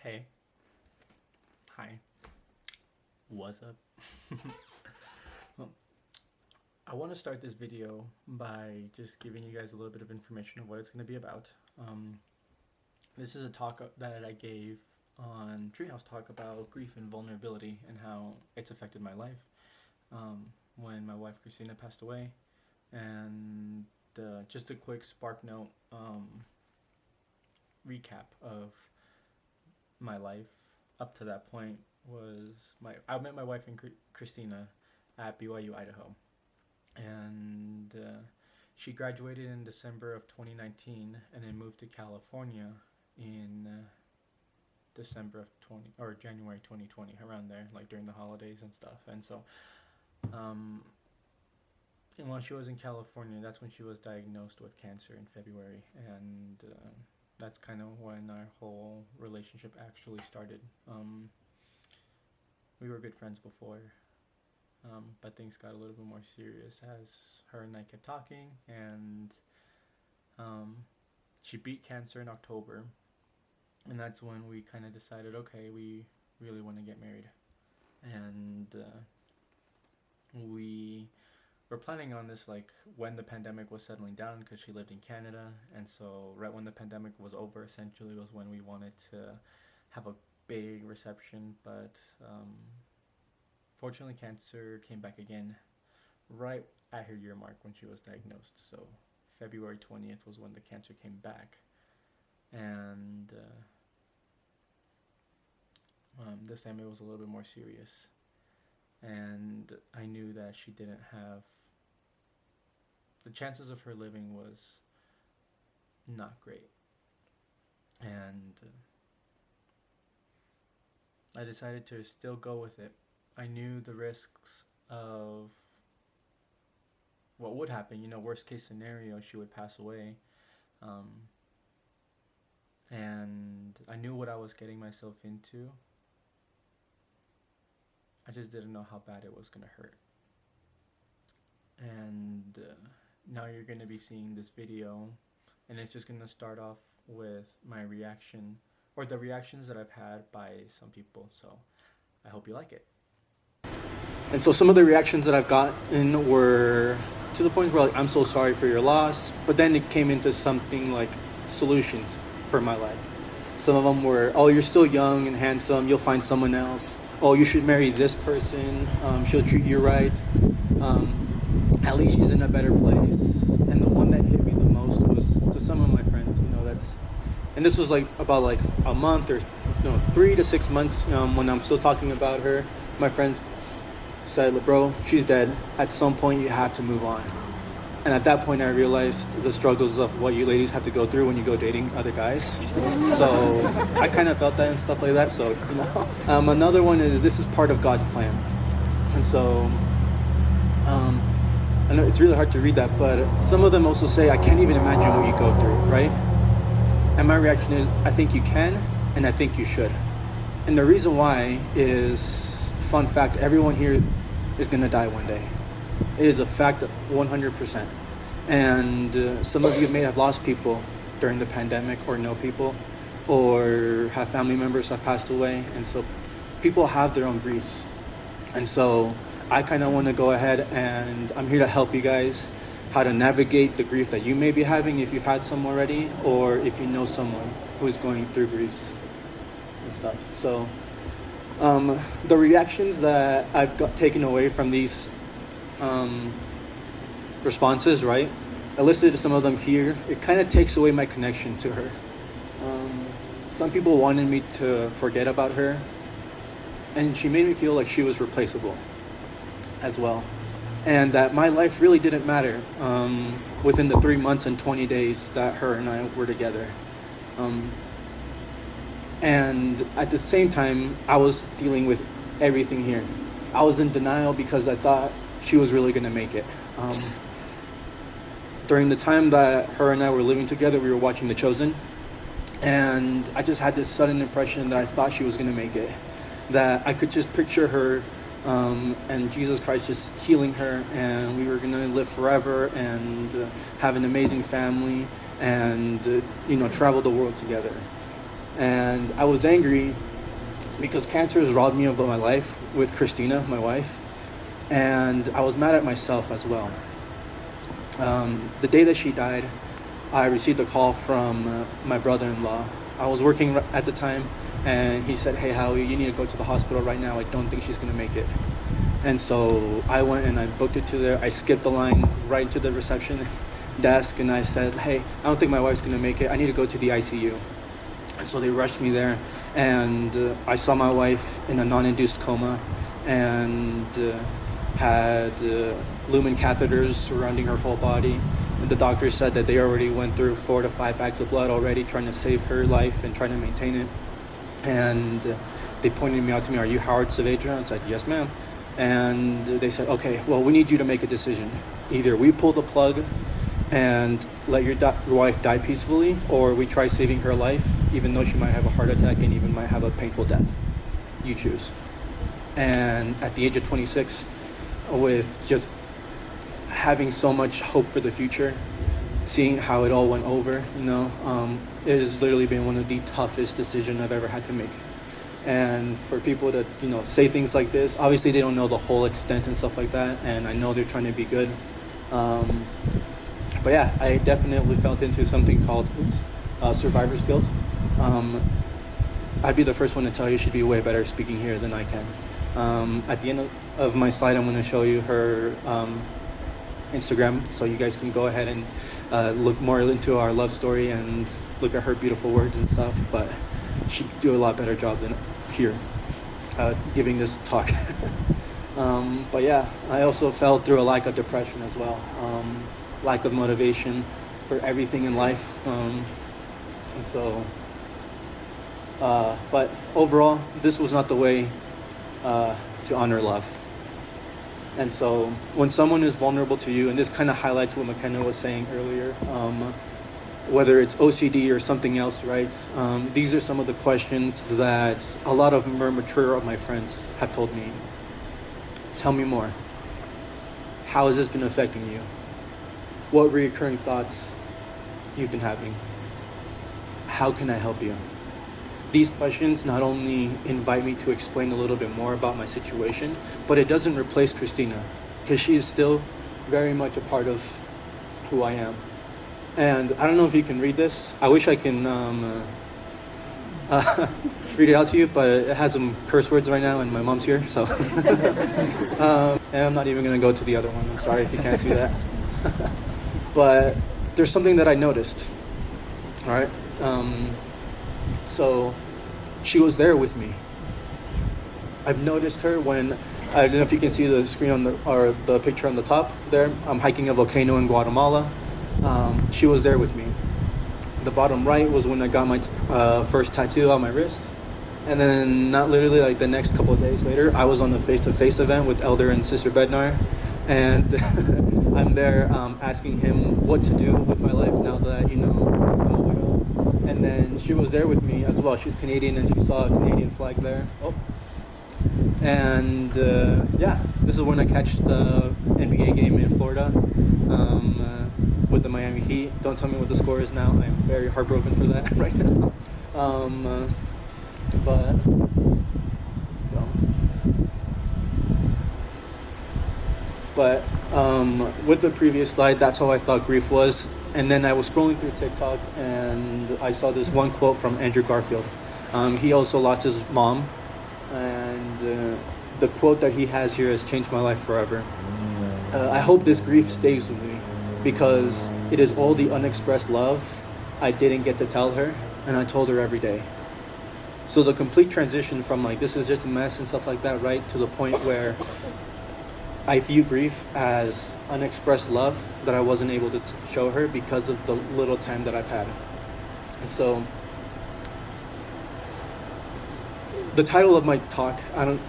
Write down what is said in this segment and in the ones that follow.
Hey, hi, what's up? Well, I want to start this video by just giving you guys a little bit of information of what it's going to be about. This is a talk that I gave on Treehouse Talk about grief and vulnerability and how it's affected my life when my wife Christina passed away. And just a quick spark note recap of my life up to that point was I met my wife and Christina at BYU, Idaho, and she graduated in December of 2019, and then moved to California in December of 20 or January 2020, around there, like during the holidays and stuff. And so, and while she was in California, that's when she was diagnosed with cancer in February, and that's kind of when our whole relationship actually started. We were good friends before, but things got a little bit more serious as her and I kept talking, and she beat cancer in October, and that's when we kind of decided, okay, we really want to get married, and we were planning on this like when the pandemic was settling down, because she lived in Canada, and so right when the pandemic was over essentially was when we wanted to have a big reception. But fortunately cancer came back again right at her year mark when she was diagnosed. So February 20th was when the cancer came back, and this time it was a little bit more serious, and I knew that she didn't have the chances of her living was not great, and I decided to still go with it. I knew the risks of what would happen. Worst case scenario, she would pass away, and I knew what I was getting myself into. I just didn't know how bad it was gonna hurt. And now you're gonna be seeing this video, and it's just gonna start off with my reaction, or the reactions that I've had by some people. So I hope you like it. And so some of the reactions that I've gotten were to the point where, like, I'm so sorry for your loss, but then it came into something like solutions for my life. Some of them were, oh, you're still young and handsome, you'll find someone else. Oh, you should marry this person, she'll treat you right. At least she's in a better place. And the one that hit me the most was to some of my friends. And this was like about like a month or 3 to 6 months when I'm still talking about her. My friends said, bro, she's dead. At some point you have to move on. And at that point I realized the struggles of what you ladies have to go through when you go dating other guys. So I kind of felt that and stuff like that. So another one is, this is part of God's plan. And so I know it's really hard to read that, but some of them also say, I can't even imagine what you go through, right? And my reaction is, I think you can, and I think you should. And the reason why is, fun fact, everyone here is going to die one day. It is a fact, 100%. And some of you may have lost people during the pandemic, or know people, or have family members that passed away. And so people have their own griefs. And so I kind of want to go ahead, and I'm here to help you guys how to navigate the grief that you may be having if you've had some already, or if you know someone who is going through griefs and stuff. So the reactions that I've got taken away from these responses, right? I listed some of them here. It kind of takes away my connection to her. Some people wanted me to forget about her, and she made me feel like she was replaceable as well, and that my life really didn't matter within the 3 months and 20 days that her and I were together. And at the same time, I was dealing with everything here. I was in denial because I thought she was really going to make it. During the time that her and I were living together, we were watching The Chosen, and I just had this sudden impression that I thought she was going to make it, that I could just picture her and Jesus Christ just healing her, and we were going to live forever and have an amazing family and travel the world together. And I was angry because cancer has robbed me of my life with Christina, my wife, and I was mad at myself as well. The day that she died, I received a call from my brother-in-law. I was working at the time, and he said, "Hey, Howie, you need to go to the hospital right now. I don't think she's going to make it." And so I went and I booked it to there. I skipped the line right to the reception desk, and I said, "Hey, I don't think my wife's going to make it. I need to go to the ICU." And so they rushed me there, and I saw my wife in a non-induced coma, and had lumen catheters surrounding her whole body. And the doctor said that they already went through 4 to 5 bags of blood already, trying to save her life and trying to maintain it. And they pointed me out to me, "Are you Howard Saavedra?" I said, "Yes, ma'am." And they said, "Okay, well, we need you to make a decision. Either we pull the plug and let your wife die peacefully, or we try saving her life, even though she might have a heart attack and even might have a painful death. You choose." And at the age of 26, with just having so much hope for the future, seeing how it all went over, it has literally been one of the toughest decisions I've ever had to make. And for people to, say things like this, obviously they don't know the whole extent and stuff like that, and I know they're trying to be good. But yeah, I definitely felt into something called survivor's guilt. I'd be the first one to tell you she'd be way better speaking here than I can. At the end of my slide, I'm going to show you her Instagram, so you guys can go ahead and look more into our love story and look at her beautiful words and stuff, but she'd do a lot better job than here giving this talk. But yeah, I also fell through a lack of depression as well, lack of motivation for everything in life, and so but overall, this was not the way to honor love. And so when someone is vulnerable to you, and this kind of highlights what McKenna was saying earlier, whether it's OCD or something else, right? These are some of the questions that a lot of more mature of my friends have told me. Tell me more. How has this been affecting you? What recurring thoughts you've been having? How can I help you? These questions not only invite me to explain a little bit more about my situation, but it doesn't replace Christina, because she is still very much a part of who I am. And I don't know if you can read this. I wish I can read it out to you, but it has some curse words right now, and my mom's here, so. And I'm not even going to go to the other one. I'm sorry if you can't see that. But there's something that I noticed, all right? So she was there with me. I've noticed her when, I don't know if you can see the screen or the picture on the top there. I'm hiking a volcano in Guatemala. She was there with me. The bottom right was when I got my first tattoo on my wrist. And then not literally like the next couple of days later, I was on a face-to-face event with Elder and Sister Bednar. And I'm there asking him what to do with my life now that, I'm a widow. And then she was there with me as well. She's Canadian, and she saw a Canadian flag there. Oh. And yeah, this is when I catch the NBA game in Florida with the Miami Heat. Don't tell me what the score is now. I'm very heartbroken for that right now. But with the previous slide, that's how I thought grief was. And then I was scrolling through TikTok, and I saw this one quote from Andrew Garfield. He also lost his mom, and the quote that he has here has changed my life forever. I hope this grief stays with me, because it is all the unexpressed love I didn't get to tell her, and I told her every day. So the complete transition from like, this is just a mess and stuff like that, right, to the point where I view grief as unexpressed love that I wasn't able to show her because of the little time that I've had. And so the title of my talk,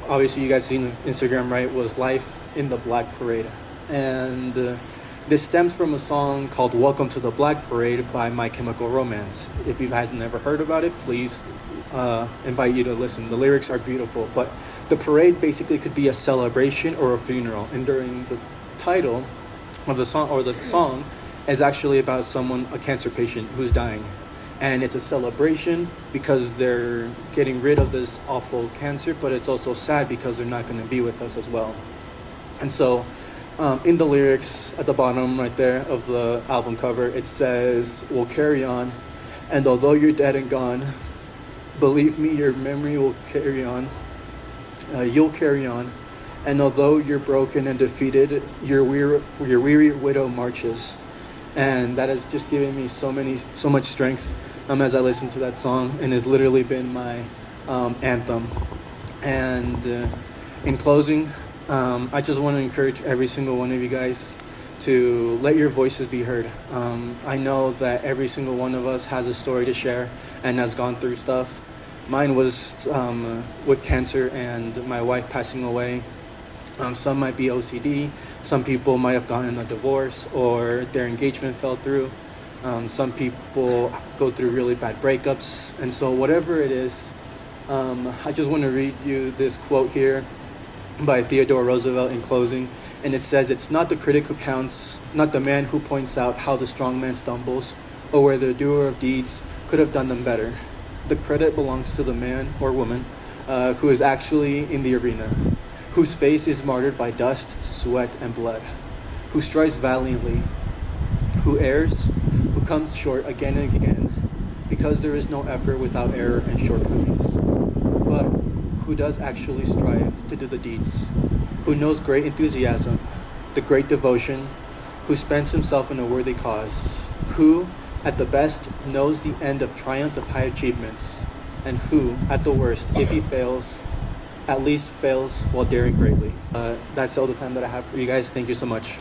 obviously you guys seen on Instagram, right, was Life in the Black Parade. And this stems from a song called Welcome to the Black Parade by My Chemical Romance. If you guys never heard about it, please invite you to listen. The lyrics are beautiful, but the parade basically could be a celebration or a funeral. And during the title of the song, or the song, is actually about someone, a cancer patient, who's dying. and it's a celebration because they're getting rid of this awful cancer, but it's also sad because they're not going to be with us as well. And so in the lyrics at the bottom right there of the album cover, it says, "We'll carry on, and although you're dead and gone, believe me, your memory will carry on. You'll carry on, and although you're broken and defeated, your weary widow marches." And that has just given me so much strength as I listen to that song, and has literally been my anthem. And in closing, I just want to encourage every single one of you guys to let your voices be heard. I know that every single one of us has a story to share and has gone through stuff. Mine was with cancer and my wife passing away. Some might be OCD. Some people might have gone in a divorce or their engagement fell through. Some people go through really bad breakups. And so whatever it is, I just want to read you this quote here by Theodore Roosevelt in closing. And it says, "It's not the critic who counts, not the man who points out how the strong man stumbles, or where the doer of deeds could have done them better. The credit belongs to the man or woman who is actually in the arena, whose face is martyred by dust, sweat, and blood, who strives valiantly, who errs, who comes short again and again, because there is no effort without error and shortcomings, but who does actually strive to do the deeds, who knows great enthusiasm, the great devotion, who spends himself in a worthy cause, who, at the best, knows the end of triumph of high achievements, and who, at the worst, if he fails, at least fails while daring greatly." That's all the time that I have for you guys. Thank you so much.